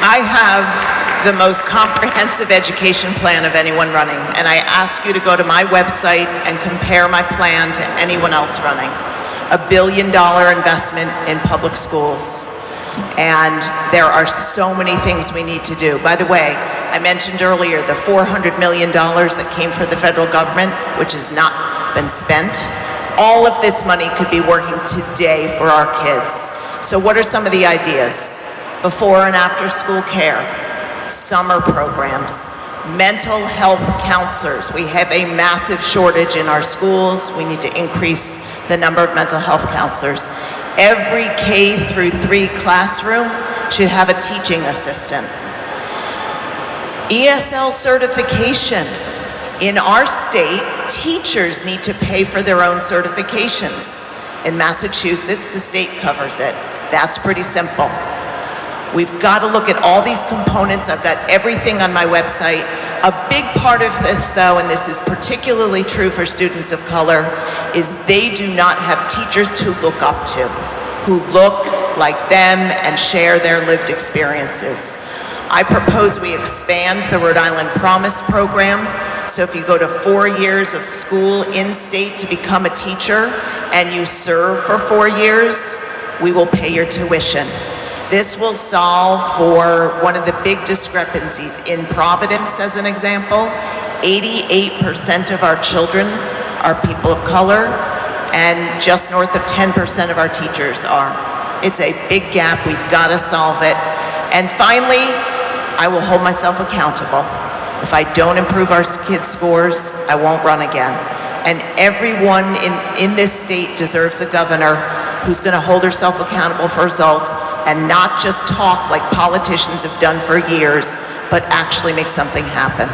I have the most comprehensive education plan of anyone running, and I ask you to go to my website and compare my plan to anyone else running. $1 billion investment in public schools. And there are so many things we need to do. By the way, I mentioned earlier the $400 million that came from the federal government, which has not been spent. All of this money could be working today for our kids. So what are some of the ideas? Before and after school care, summer programs, mental health counselors. We have a massive shortage in our schools. We need to increase the number of mental health counselors. Every K through 3 classroom should have a teaching assistant. ESL certification. In our state, teachers need to pay for their own certifications. In Massachusetts, the state covers it. That's pretty simple. We've got to look at all these components. I've got everything on my website. A big part of this, though, and this is particularly true for students of color, is they do not have teachers to look up to, who look like them and share their lived experiences. I propose we expand the Rhode Island Promise program. So if you go to 4 years of school in-state to become a teacher and you serve for 4 years, we will pay your tuition. This will solve for one of the big discrepancies. In Providence, as an example, 88% of our children are people of color, and just north of 10% of our teachers are. It's a big gap. We've got to solve it. And finally, I will hold myself accountable. If I don't improve our kids' scores, I won't run again. And everyone in this state deserves a governor who's going to hold herself accountable for results and not just talk like politicians have done for years, but actually make something happen.